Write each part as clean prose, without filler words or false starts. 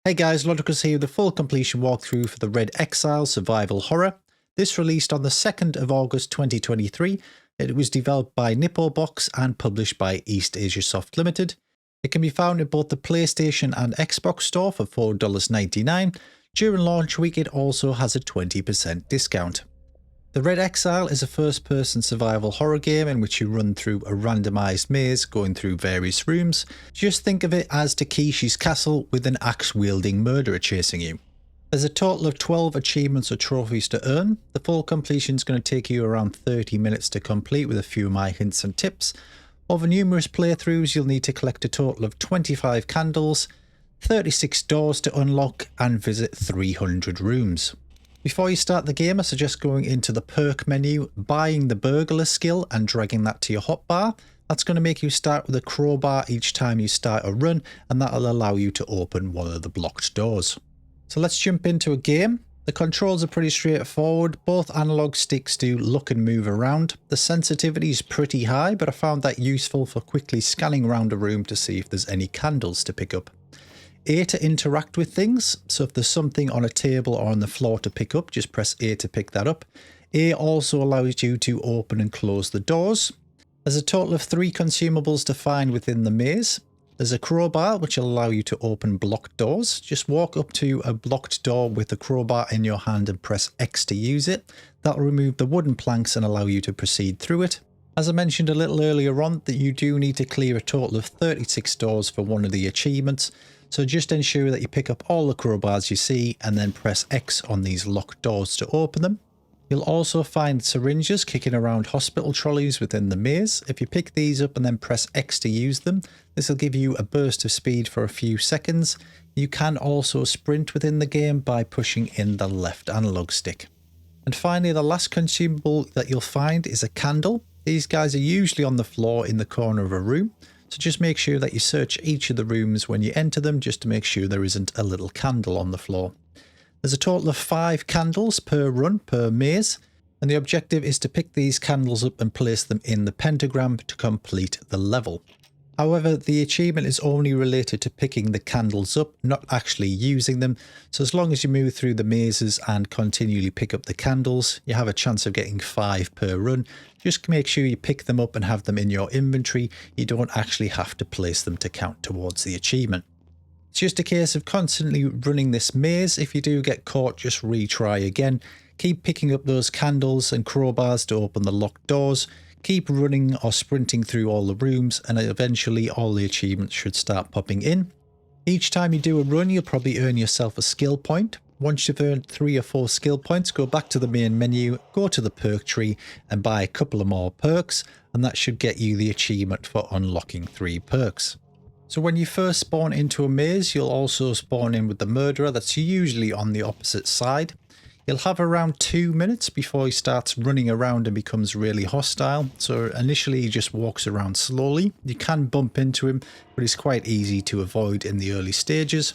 Hey guys, Ludicrous here with the full completion walkthrough for the Red Exile survival horror. This released on the 2nd of August 2023. It was developed by NipoBox and published by Eastasiasoft Limited. It can be found in both the PlayStation and Xbox store for $4.99. During launch week it also has a 20% discount. The Red Exile is a first-person survival horror game in which you run through a randomized maze going through various rooms. Just think of it as Takeshi's castle with an axe-wielding murderer chasing you. There's a total of 12 achievements or trophies to earn. The full completion is going to take you around 30 minutes to complete with a few of my hints and tips. Over numerous playthroughs you'll need to collect a total of 25 candles, 36 doors to unlock and visit 300 rooms. Before you start the game, I suggest going into the perk menu, buying the burglar skill and dragging that to your hotbar. That's going to make you start with a crowbar each time you start a run, and that'll allow you to open one of the blocked doors. So let's jump into a game. The controls are pretty straightforward. Both analog sticks do look and move around. The sensitivity is pretty high, but I found that useful for quickly scanning around a room to see if there's any candles to pick up. A to interact with things, so if there's something on a table or on the floor to pick up, just press A to pick that up. A also allows you to open and close the doors. There's a total of 3 consumables to find within the maze. There's a crowbar which will allow you to open blocked doors. Just walk up to a blocked door with the crowbar in your hand and press X to use it. That'll remove the wooden planks and allow you to proceed through it. As I mentioned a little earlier on, that you do need to clear a total of 36 doors for one of the achievements. So just ensure that you pick up all the crowbars you see and then press X on these locked doors to open them. You'll also find syringes kicking around hospital trolleys within the maze. If you pick these up and then press X to use them, this will give you a burst of speed for a few seconds. You can also sprint within the game by pushing in the left analog stick. And finally, the last consumable that you'll find is a candle. These guys are usually on the floor in the corner of a room. So just make sure that you search each of the rooms when you enter them, just to make sure there isn't a little candle on the floor. There's a total of 5 candles per run per maze, and the objective is to pick these candles up and place them in the pentagram to complete the level. However, the achievement is only related to picking the candles up, not actually using them. So as long as you move through the mazes and continually pick up the candles, you have a chance of getting 5 per run. Just make sure you pick them up and have them in your inventory. You don't actually have to place them to count towards the achievement. It's just a case of constantly running this maze. If you do get caught, just retry again. Keep picking up those candles and crowbars to open the locked doors. Keep running or sprinting through all the rooms, and eventually all the achievements should start popping in. Each time you do a run, you'll probably earn yourself a skill point. Once you've earned 3 or 4 skill points, go back to the main menu, go to the perk tree and buy a couple of more perks, and that should get you the achievement for unlocking 3 perks. So when you first spawn into a maze, you'll also spawn in with the murderer. That's usually on the opposite side. You'll have around 2 minutes before he starts running around and becomes really hostile. So initially he just walks around slowly. You can bump into him, but it's quite easy to avoid in the early stages.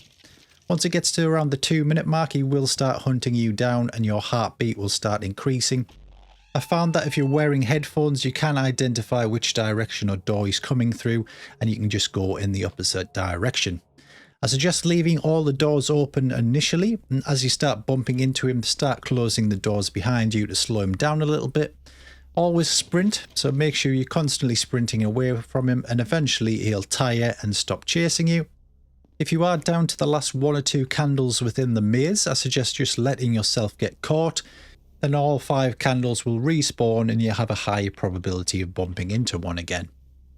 Once it gets to around the 2-minute mark, he will start hunting you down and your heartbeat will start increasing. I found that if you're wearing headphones, you can identify which direction or door he's coming through, and you can just go in the opposite direction. I suggest leaving all the doors open initially, and as you start bumping into him, start closing the doors behind you to slow him down a little bit. Always sprint, so make sure you're constantly sprinting away from him, and eventually he'll tire and stop chasing you. If you are down to the last 1 or 2 candles within the maze, I suggest just letting yourself get caught. Then all 5 candles will respawn and you have a higher probability of bumping into one again.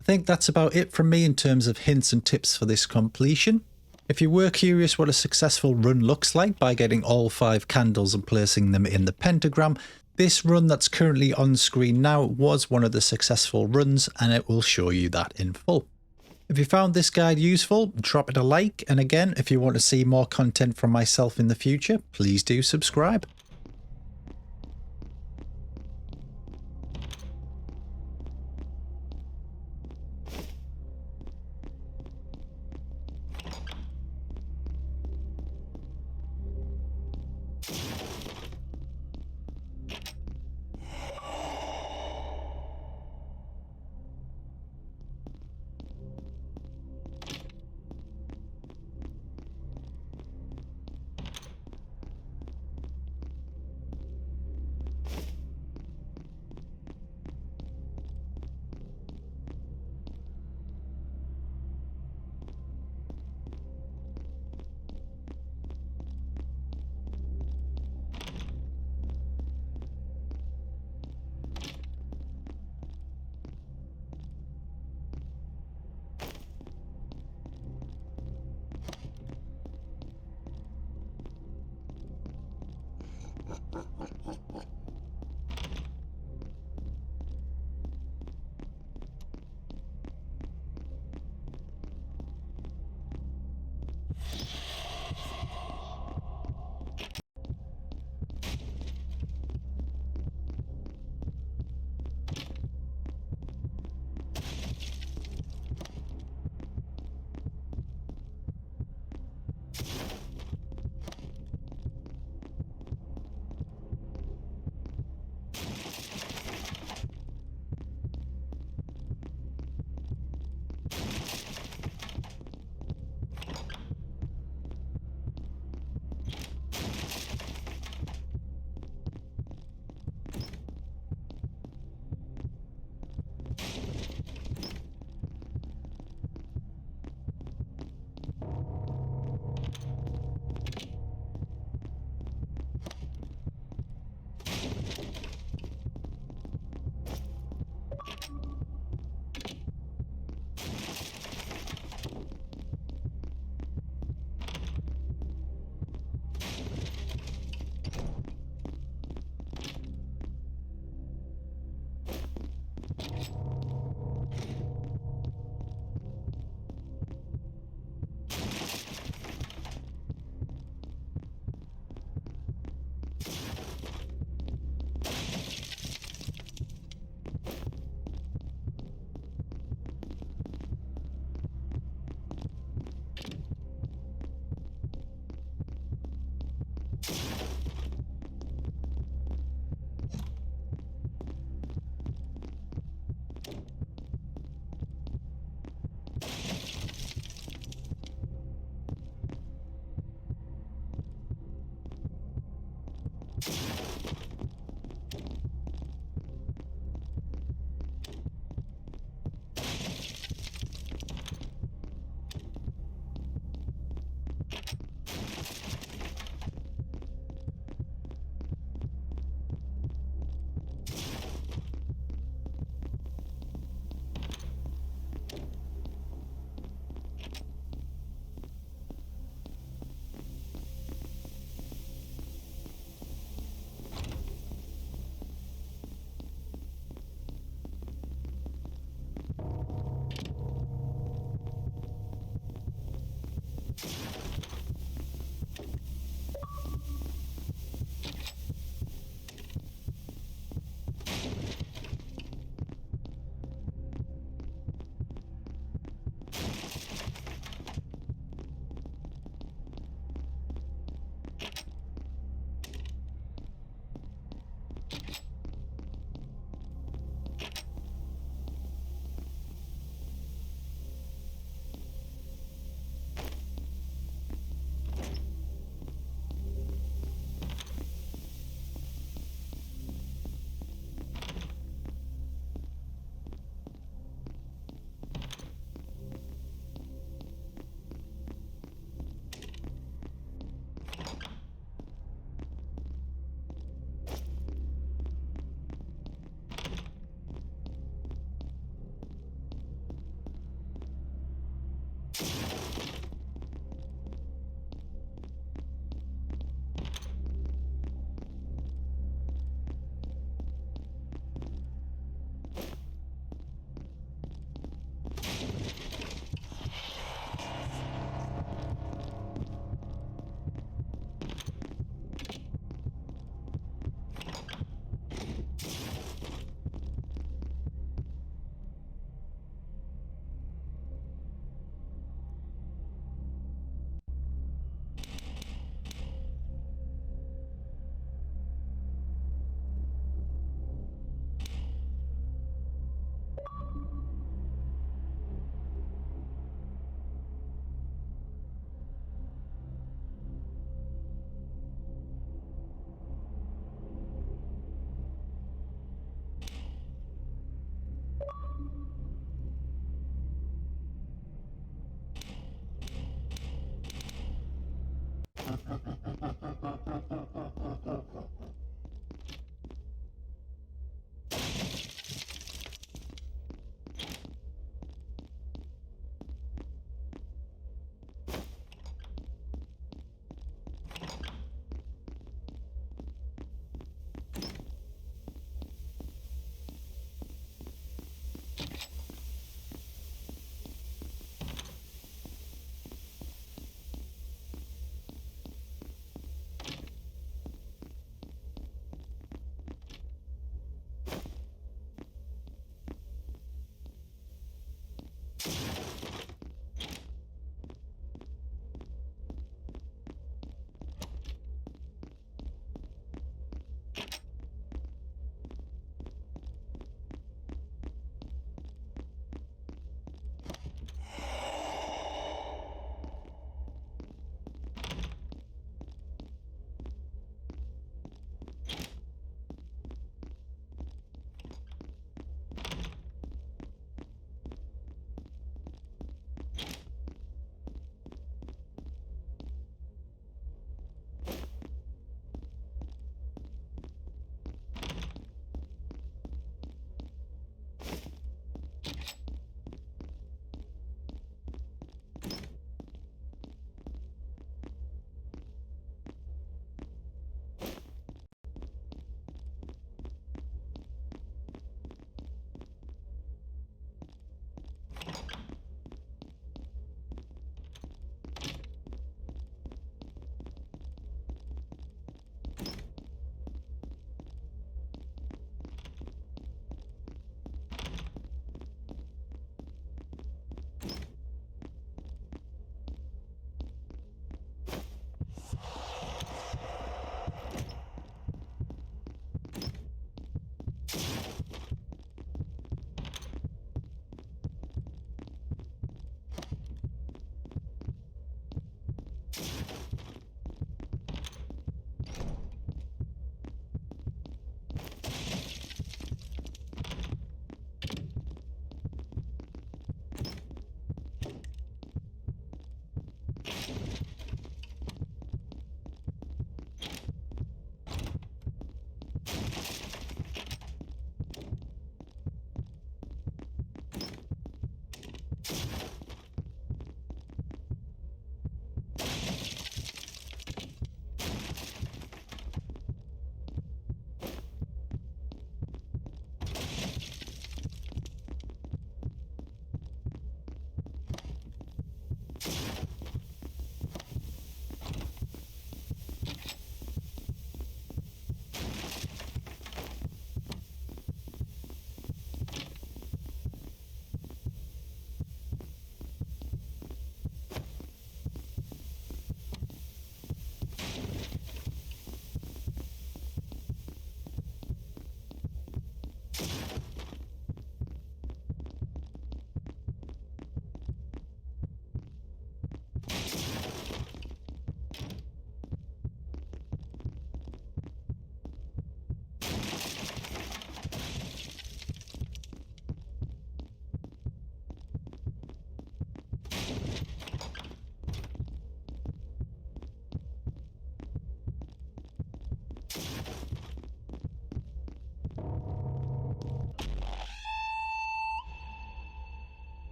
I think that's about it from me in terms of hints and tips for this completion. If you were curious what a successful run looks like by getting all 5 candles and placing them in the pentagram, this run that's currently on screen now was one of the successful runs, and it will show you that in full. If you found this guide useful, drop it a like, and again, if you want to see more content from myself in the future, please do subscribe.